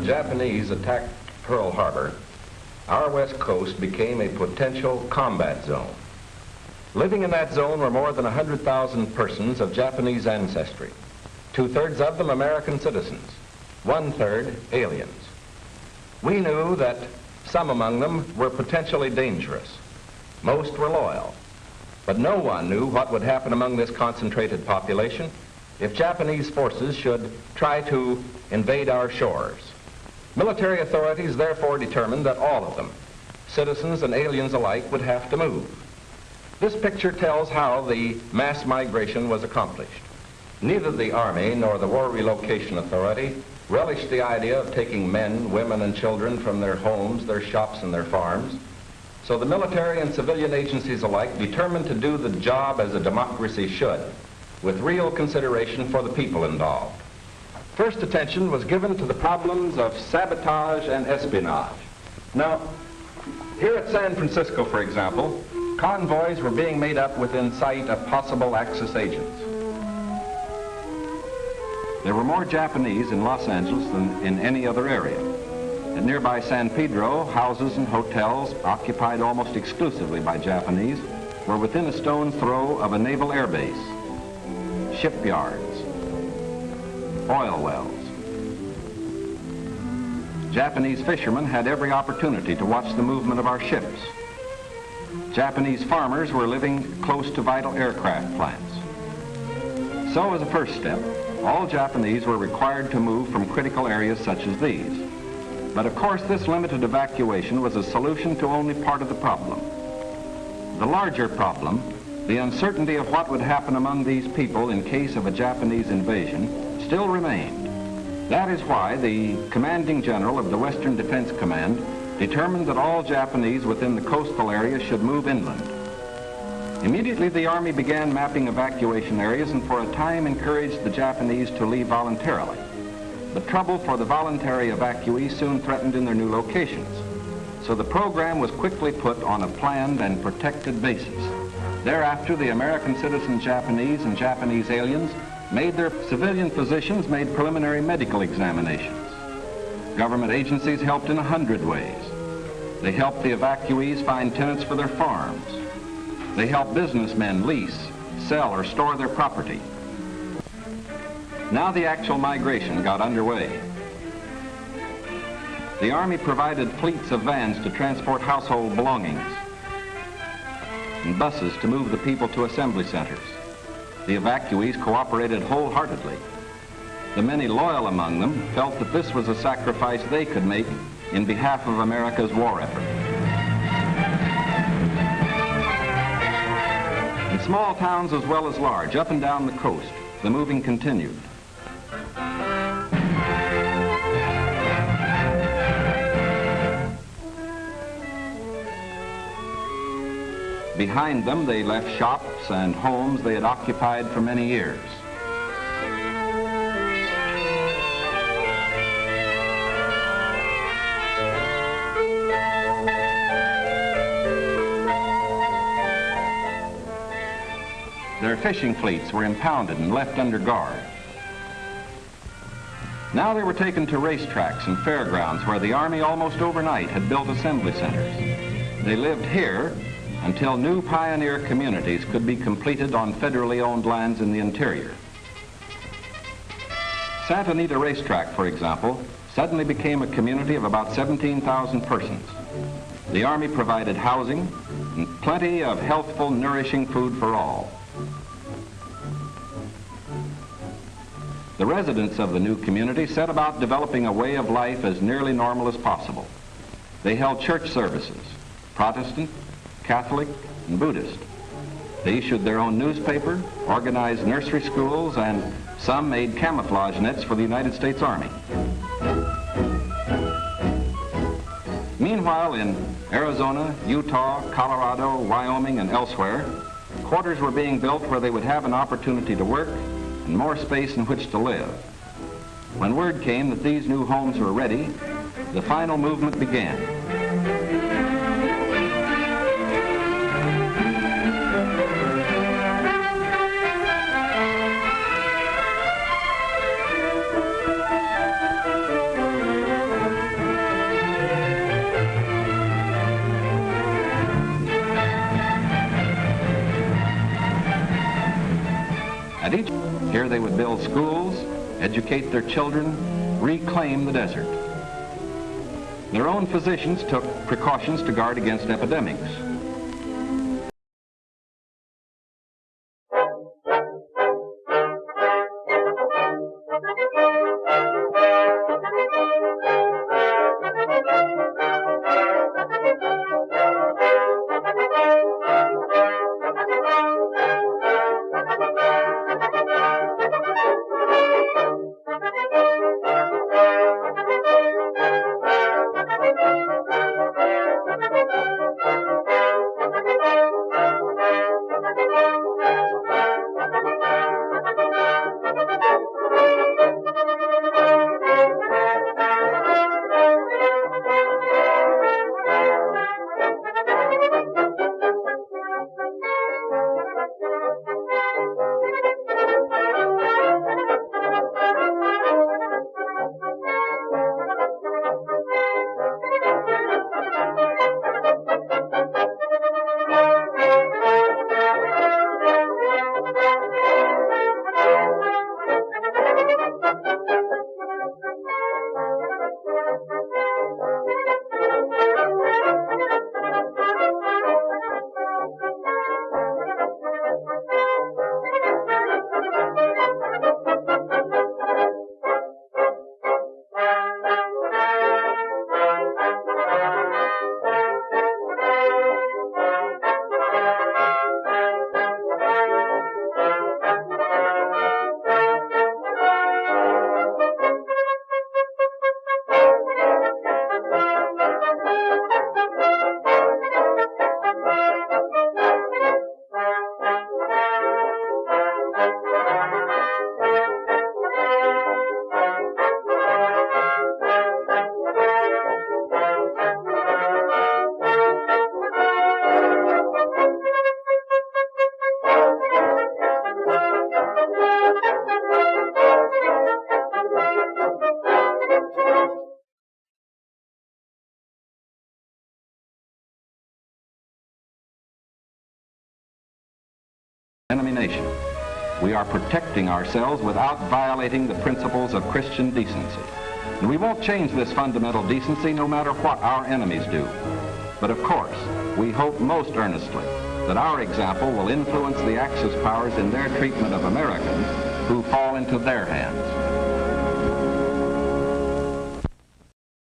Japanese attacked Pearl Harbor, our west coast became a potential combat zone. Living in that zone were more than 100,000 persons of Japanese ancestry, 2/3 of them American citizens, 1/3 aliens. We knew that some among them were potentially dangerous. Most were loyal. But no one knew what would happen among this concentrated population if Japanese forces should try to invade our shores. Military authorities therefore determined that all of them, citizens and aliens alike, would have to move. This picture tells how the mass migration was accomplished. Neither the Army nor the War Relocation Authority relished the idea of taking men, women, and children from their homes, their shops, and their farms. So the military and civilian agencies alike determined to do the job as a democracy should, with real consideration for the people involved. First attention was given to the problems of sabotage and espionage. Now, here at San Francisco, for example, convoys were being made up within sight of possible Axis agents. There were more Japanese in Los Angeles than in any other area. At nearby San Pedro, houses and hotels occupied almost exclusively by Japanese were within a stone's throw of a naval air base, shipyards, oil wells. Japanese fishermen had every opportunity to watch the movement of our ships. Japanese farmers were living close to vital aircraft plants. So as a first step, all Japanese were required to move from critical areas such as these. But of course, this limited evacuation was a solution to only part of the problem. The larger problem, the uncertainty of what would happen among these people in case of a Japanese invasion, still remained. That is why the commanding general of the Western Defense Command determined that all Japanese within the coastal area should move inland. Immediately, the Army began mapping evacuation areas and for a time encouraged the Japanese to leave voluntarily. But trouble for the voluntary evacuees soon threatened in their new locations. So the program was quickly put on a planned and protected basis. Thereafter, the American citizen Japanese and Japanese aliens made their civilian physicians made preliminary medical examinations. Government agencies helped in 100 ways. They helped the evacuees find tenants for their farms. They helped businessmen lease, sell, or store their property. Now the actual migration got underway. The Army provided fleets of vans to transport household belongings and buses to move the people to assembly centers. The evacuees cooperated wholeheartedly. The many loyal among them felt that this was a sacrifice they could make in behalf of America's war effort. In small towns as well as large, up and down the coast, the moving continued. Behind them, they left shops and homes they had occupied for many years. Their fishing fleets were impounded and left under guard. Now they were taken to racetracks and fairgrounds where the Army almost overnight had built assembly centers. They lived here until new pioneer communities could be completed on federally owned lands in the interior. Santa Anita Racetrack, for example, suddenly became a community of about 17,000 persons. The Army provided housing and plenty of healthful, nourishing food for all. The residents of the new community set about developing a way of life as nearly normal as possible. They held church services, Protestant, Catholic, and Buddhist. They issued their own newspaper, organized nursery schools, and some made camouflage nets for the United States Army. Meanwhile, in Arizona, Utah, Colorado, Wyoming, and elsewhere, quarters were being built where they would have an opportunity to work and more space in which to live. When word came that these new homes were ready, the final movement began. they would build schools, educate their children, reclaim the desert. Their own physicians took precautions to guard against epidemics. Enemy nation. We are protecting ourselves without violating the principles of Christian decency. And we won't change this fundamental decency no matter what our enemies do. But of course, we hope most earnestly that our example will influence the Axis powers in their treatment of Americans who fall into their hands.